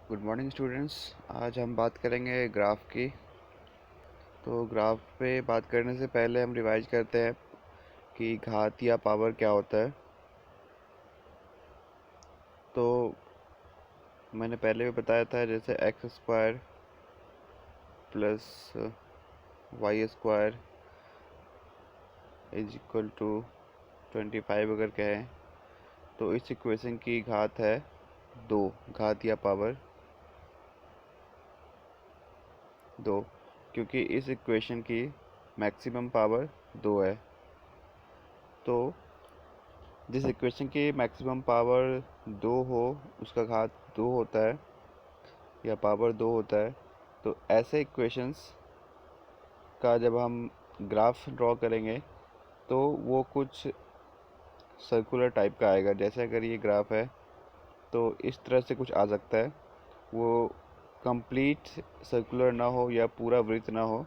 Good morning students. आज हम बात करेंगे ग्राफ की। तो ग्राफ पे बात करने से पहले हम रिवाइज करते हैं कि घात या पावर क्या होता है। तो मैंने पहले भी बताया था, जैसे x square plus y square is equal to 25 अगर कहें तो इस इक्वेशन की घात है 2, घात या पावर 2, क्योंकि इस इक्वेशन की मैक्सिमम पावर 2 है। तो जिस इक्वेशन की मैक्सिमम पावर 2 हो उसका घात 2 होता है या पावर 2 होता है। तो ऐसे इक्वेशंस का जब हम ग्राफ ड्रॉ करेंगे तो वो कुछ सर्कुलर टाइप का आएगा। जैसे अगर ये ग्राफ है तो इस तरह से कुछ आ सकता है। वो कंप्लीट सर्कुलर ना हो या पूरा वृत्त ना हो,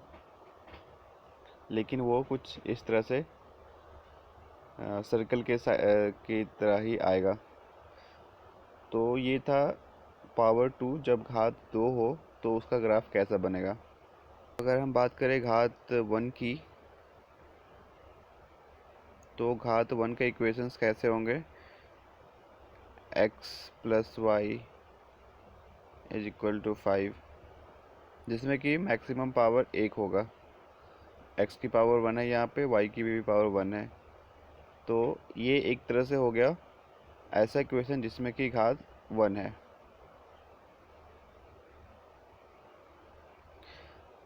लेकिन वो कुछ इस तरह से सर्कल की तरह ही आएगा। तो ये था पावर 2 जब घात 2 हो तो उसका ग्राफ कैसा बनेगा। अगर हम बात करें घात 1 की, तो घात 1 के इक्वेशंस कैसे होंगे। x plus y is equal to 5, जिसमें कि मैक्सिमम पावर 1 होगा। x की पावर 1 है, यहाँ पे y की भी पावर 1 है। तो ये एक तरह से हो गया ऐसा इक्वेशन जिसमें कि घात 1 है।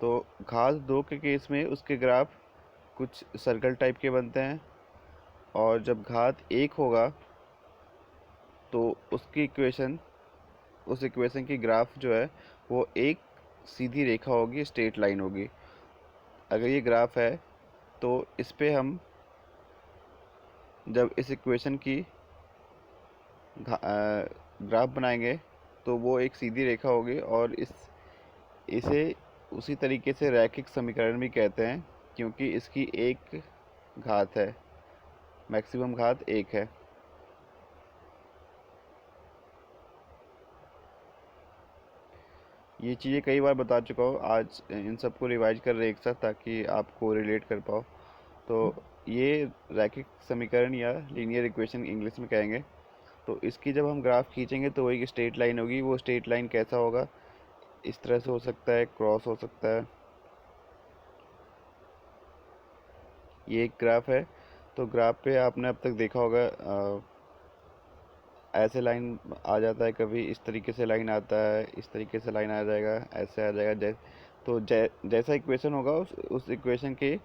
तो घात 2 के केस में उसके ग्राफ कुछ सर्कल टाइप के बनते हैं, और जब घात 1 होगा तो उसकी इक्वेशन उस इक्वेशन की ग्राफ जो है वो एक सीधी रेखा होगी, स्ट्रेट लाइन होगी। अगर ये ग्राफ है तो इस पे हम जब इस इक्वेशन की ग्राफ बनाएंगे तो वो एक सीधी रेखा होगी, और इसे उसी तरीके से रैखिक समीकरण भी कहते हैं, क्योंकि इसकी एक घात है, मैक्सिमम घात 1 है। ये चीज़ें कई बार बता चुका हूँ, आज इन सबको रिवाइज कर रहे एक साथ ताकि आपको रिलेट कर पाओ। तो ये रैखिक समीकरण या लीनियर इक्वेशन इंग्लिश में कहेंगे। तो इसकी जब हम ग्राफ खींचेंगे तो वो एक स्ट्रेट लाइन होगी। वो स्ट्रेट लाइन कैसा होगा, इस तरह से हो सकता है, क्रॉस हो सकता है। ये एक ग्राफ है। तो ग्राफ पे आपने अब तक देखा होगा ऐसे लाइन आ जाता है, कभी इस तरीके से लाइन आता है, इस तरीके से लाइन आ जाएगा, ऐसे आ जाएगा। तो जैसा इक्वेशन होगा उस इक्वेशन के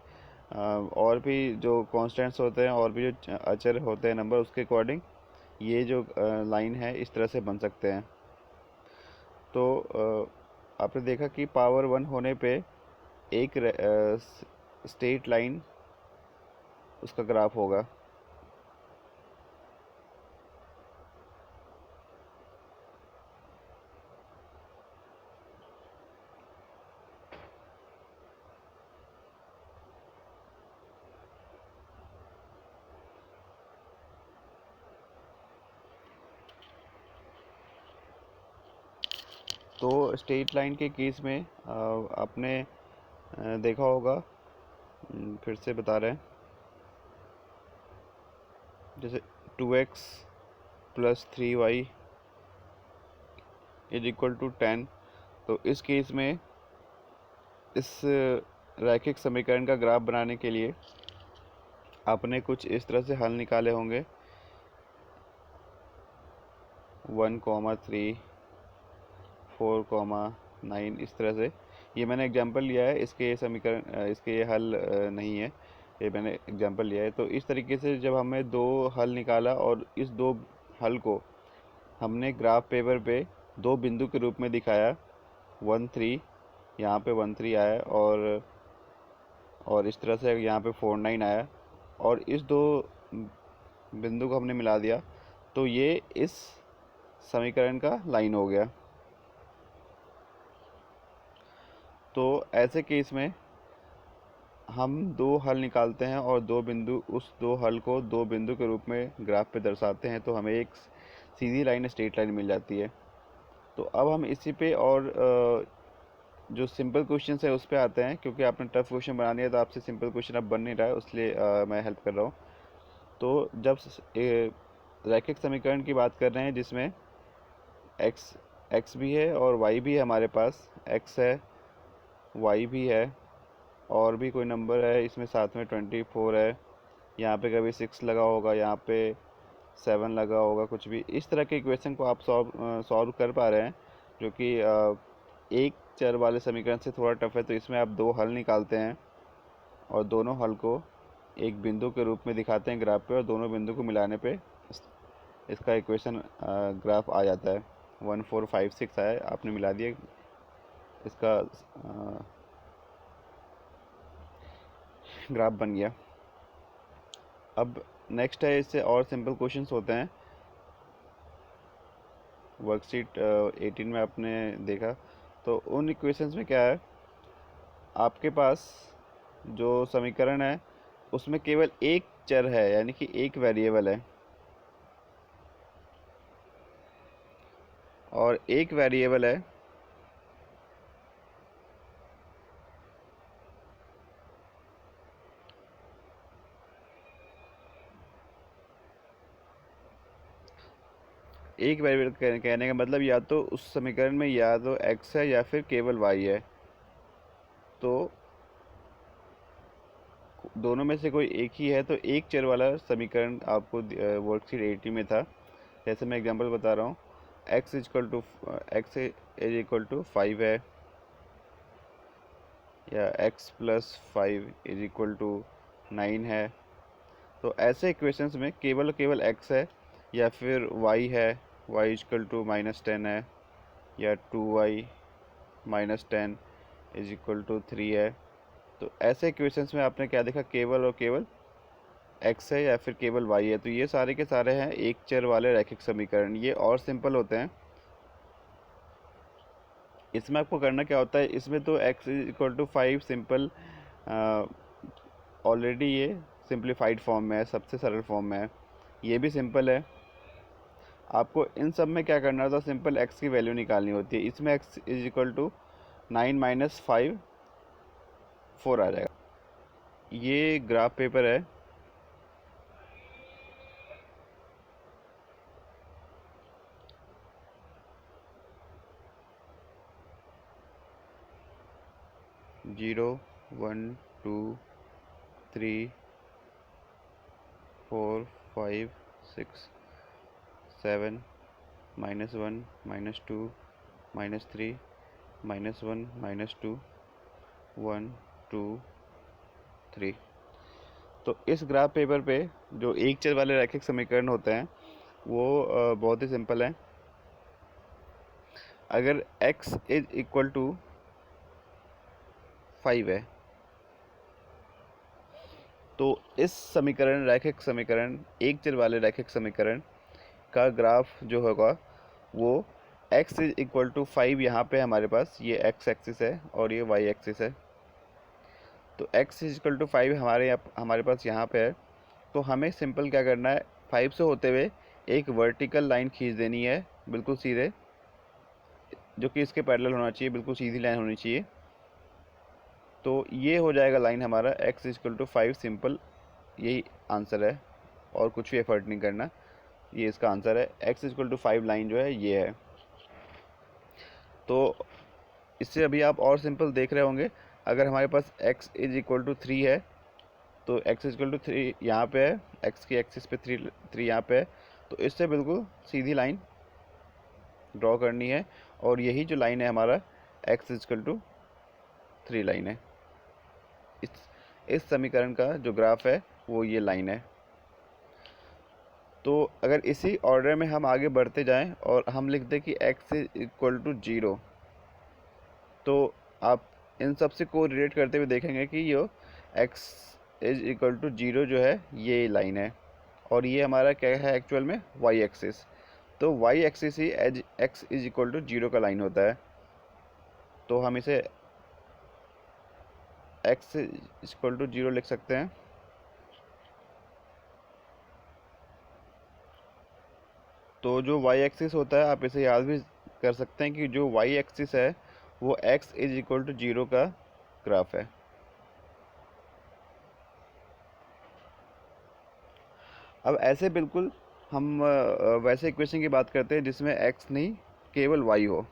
और भी जो कांस्टेंट्स होते हैं और भी जो अचर होते हैं नंबर, उसके अकॉर्डिंग ये जो लाइन है इस तरह से बन सकते हैं। तो आपने देखा कि पावर 1 होने पे एक स्ट्रेट लाइन उसका ग्राफ होगा। तो स्ट्रेट लाइन के केस में आपने देखा होगा, फिर से बता रहे हैं, जैसे 2x plus 3y is equal to 10। तो इस केस में इस रैखिक समीकरण का ग्राफ बनाने के लिए आपने कुछ इस तरह से हल निकाले होंगे, 1,3 4,9 इस तरह से। ये मैंने एग्जांपल लिया है, इसके समीकरण इसके ये हल नहीं है, ये मैंने एग्जांपल लिया है। तो इस तरीके से जब हमें दो हल निकाला और इस दो हल को हमने ग्राफ पेपर पे दो बिंदु के रूप में दिखाया, 1,3 यहाँ पे 1,3 आया, और इस तरह से यहाँ पे 4,9 आया, और इस दो बिंदु को हमने मिला दिया तो ये इस समीकरण का लाइन हो गया। तो ऐसे केस में हम दो हल निकालते हैं और उस दो हल को दो बिंदु के रूप में ग्राफ पे दर्शाते हैं, तो हमें एक सीधी लाइन, स्ट्रेट लाइन मिल जाती है। तो अब हम इसी पे और जो सिंपल क्वेश्चन है उस पे आते हैं, क्योंकि आपने टफ क्वेश्चन बना दिया तो आपसे सिंपल क्वेश्चन अब बन नहीं रहा है, इसलिए मैं हेल्प कर रहा हूँ। तो जब रैखिक समीकरण की बात कर रहे हैं जिसमें एक्स एक्स भी है और वाई भी है, हमारे पास एक्स है, वाई भी है, और भी कोई नंबर है इसमें साथ में 24 है, यहाँ पे कभी 6 लगा होगा, यहाँ पे 7 लगा होगा, कुछ भी इस तरह के इक्वेशन को आप सॉल्व कर पा रहे हैं, जो कि एक चर वाले समीकरण से थोड़ा टफ है। तो इसमें आप दो हल निकालते हैं और दोनों हल को एक बिंदु के रूप में दिखाते हैं ग्राफ पे, और दोनों बिंदु को मिलाने पे इसका इक्वेशन ग्राफ आ जाता है। 1 4 5 6 आया, आपने मिला दिया, इसका ग्राफ बन गया। अब नेक्स्ट है, इससे और सिंपल क्वेश्चंस होते हैं। वर्कशीट 18 में आपने देखा, तो उन इक्वेशंस में क्या है, आपके पास जो समीकरण है उसमें केवल एक चर है, यानी कि एक वेरिएबल है, और एक वेरिएबल है एक वेरिएबल कहने का मतलब या तो उस समीकरण में या तो x है या फिर केवल y है। तो दोनों में से कोई एक ही है, तो एक चर वाला समीकरण आपको वर्कशीट 80 में था। जैसे मैं एग्जांपल बता रहा हूँ, x इज इक्वल टू 5 है, या x plus 5 is equal to 9 है। तो ऐसे इक्वेशंस में केवल केवल x है, या फिर y है, y इक्वल टू -10 है, या 2y minus 10 is equal to 3 है। तो ऐसे इक्वेशंस में आपने क्या देखा, केवल और केवल x है या फिर केवल y है। तो ये सारे के सारे हैं एक चर वाले रैखिक समीकरण, ये और सिंपल होते हैं। इसमें आपको करना क्या होता है, इसमें तो x is equal to 5 simple already ये सिंप्लीफाइड फॉर्म में है, सबसे सरल फॉर्म में है, ये भी सिंपल है। आपको इन सब में क्या करना होता है, सिंपल x की वैल्यू निकालनी होती है। इसमें x is equal to 9 minus 5 4 आ जाएगा। ये ग्राफ पेपर है, जीरो 1 2 3 4 5 6 7 -1 -2 -3 -1 -2 1 2 3। तो इस ग्राफ पेपर पे जो एक चर वाले रैखिक समीकरण होते हैं वो बहुत ही सिंपल है। अगर x इज इक्वल टू 5 है, तो इस समीकरण रैखिक समीकरण एक चर वाले रैखिक समीकरण का ग्राफ जो होगा वो x इज इक्वल टू 5, यहाँ पे हमारे पास ये x एक्सिस है और ये y एक्सिस है। तो x इज इक्वल टू 5 हमारे पास यहाँ पे है। तो हमें सिंपल क्या करना है, 5 से होते हुए एक वर्टिकल लाइन खींच देनी है, बिल्कुल सीधे, जो कि इसके पैरेलल होना चाहिए, बिल्कुल सीधी लाइन होनी चाहिए। तो ये हो जाएगा लाइन हमारा x इक्वल टू 5, सिंपल यही आंसर है, और कुछ भी एफर्ट नहीं करना, ये इसका आंसर है। x इक्वल टू 5 लाइन जो है ये है। तो इससे अभी आप और सिंपल देख रहे होंगे, अगर हमारे पास x इज इक्वल टू 3 है, तो x इक्वल टू 3 यहाँ पे है, x की एक्सिस पे 3 यहाँ पे है, तो इससे बिल्कुल सीधी लाइन ड्रॉ करनी है, और यही जो लाइन है हमारा x इक्वल टू 3 लाइन है। इस समीकरण का जो ग्राफ है वो ये लाइन है। तो अगर इसी ऑर्डर में हम आगे बढ़ते जाएं और हम लिख दें कि x इज इक्वल टू 0, तो आप इन सब से को रिलेट करते हुए देखेंगे कि ये x इज इक्वल टू 0 जो है ये लाइन है, और ये हमारा क्या है एक्चुअल में y एक्सिस। तो y एक्सिस ही as x is equal to 0 का लाइन होता है। तो हम इसे x इक्वल टू 0 लिख सकते हैं। तो जो y एक्सिस होता है आप इसे याद भी कर सकते हैं कि जो वाई एक्सिस है वो x इज इक्वल टू 0 का ग्राफ है। अब ऐसे बिल्कुल हम वैसे इक्वेशन की बात करते हैं जिसमें x नहीं केवल y हो।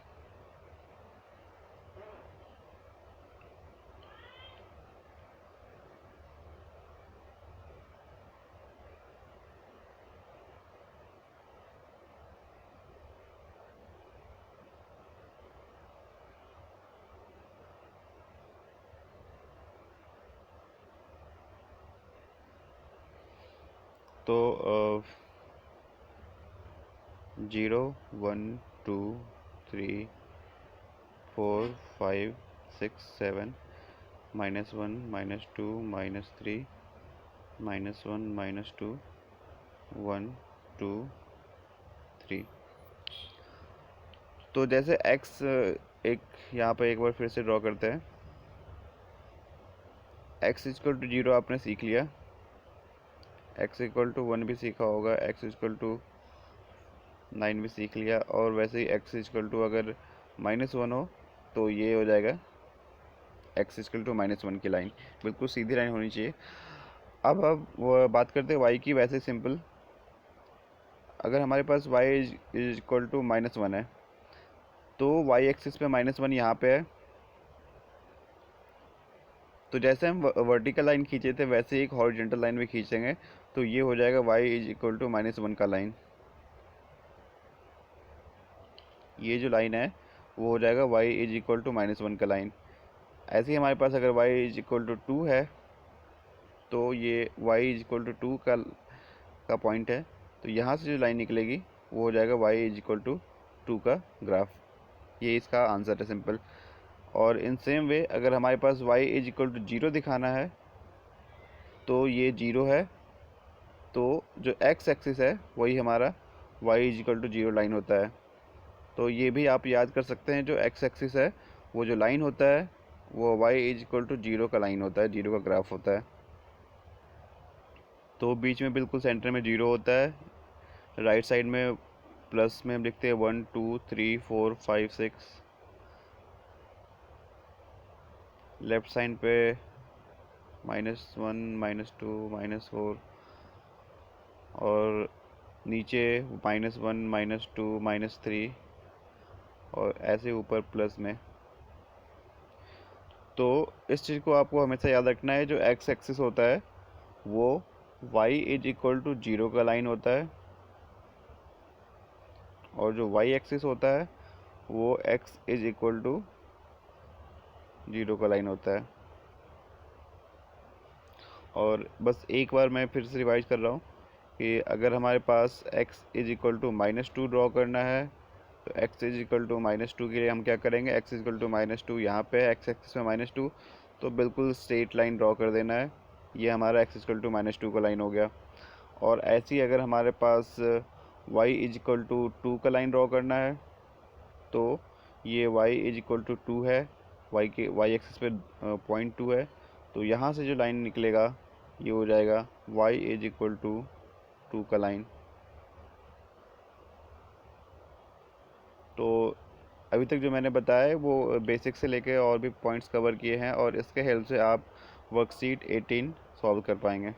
तो 0 1 2 3 4 5 6 7 -1 -2 -3 -1 -2 1 2 3। तो जैसे x एक यहाँ पे एक बार फिर से ड्रॉ करते हैं। x इक्वल टू 0 आपने सीख लिया, x इक्वल टू 1 भी सीखा होगा, x इक्वल टू 9 भी सीख लिया, और वैसे ही x इक्वल टू अगर -1 हो तो ये हो जाएगा x इक्वल टू -1 की लाइन, बिल्कुल सीधी लाइन होनी चाहिए। अब वो बात करते हैं y की। वैसे सिंपल, अगर हमारे पास y इज इक्वल टू -1 है तो y एक्सिस पे -1 यहाँ पे है। तो जैसे हम वर्टिकल लाइन खींचे थे वैसे एक हॉरिजॉन्टल लाइन भी खींचेंगे, तो ये हो जाएगा y इज इक्वल टू -1 का लाइन। ये जो लाइन है वो हो जाएगा y इज इक्वल टू -1 का लाइन। ऐसे ही हमारे पास अगर y इज इक्वल टू 2 है तो ये y इज इक्वल टू 2 का पॉइंट है, तो यहाँ से जो लाइन निकलेगी वो हो जाएगा y इज इक्वल टू 2 का ग्राफ। ये इसका आंसर है सिंपल। और इन सेम वे अगर हमारे पास y इज इक्वल टू 0 दिखाना है तो ये 0 है, तो जो x एक्सिस है वही हमारा y is equal to 0 line होता है। तो ये भी आप याद कर सकते हैं, जो x एक्सिस है वो जो लाइन होता है वो y इज इक्वल टू 0 का लाइन होता है, 0 का ग्राफ होता है। तो बीच में बिल्कुल सेंटर में 0 होता है, राइट साइड में प्लस में हम लिखते हैं 1 2 3 4 5 6, लेफ्ट साइड पे -1 -2 -4, और नीचे -1 -2 -3, और ऐसे ऊपर प्लस में। तो इस चीज़ को आपको हमेशा याद रखना है, जो x एक्सिस होता है वो y इज इक्वल टू 0 का लाइन होता है, और जो y एक्सिस होता है वो x इज इक्वल टू 0 का लाइन होता है। और बस एक बार मैं फिर से रिवाइज कर रहा हूँ कि अगर हमारे पास x is equal to -2 draw करना है तो x इज इक्वल टू -2 के लिए हम क्या करेंगे, x इज इक्वल टू -2 यहाँ पे x एक्सिस में -2, तो बिल्कुल स्ट्रेट लाइन ड्रॉ कर देना है। ये हमारा x इक्वल टू -2 का लाइन हो गया। और ऐसे ही अगर हमारे पास y इज इक्वल टू 2 का लाइन ड्रॉ करना है तो ये y इज इक्वल टू 2 है, y एक्सिस पे पॉइंट 2 है, तो यहाँ से जो लाइन निकलेगा ये हो जाएगा y इज इक्वल टू 2 का लाइन। तो अभी तक जो मैंने बताया है वो बेसिक से लेके और भी पॉइंट्स कवर किए हैं, और इसके हेल्प से आप वर्कशीट 18 सॉल्व कर पाएंगे।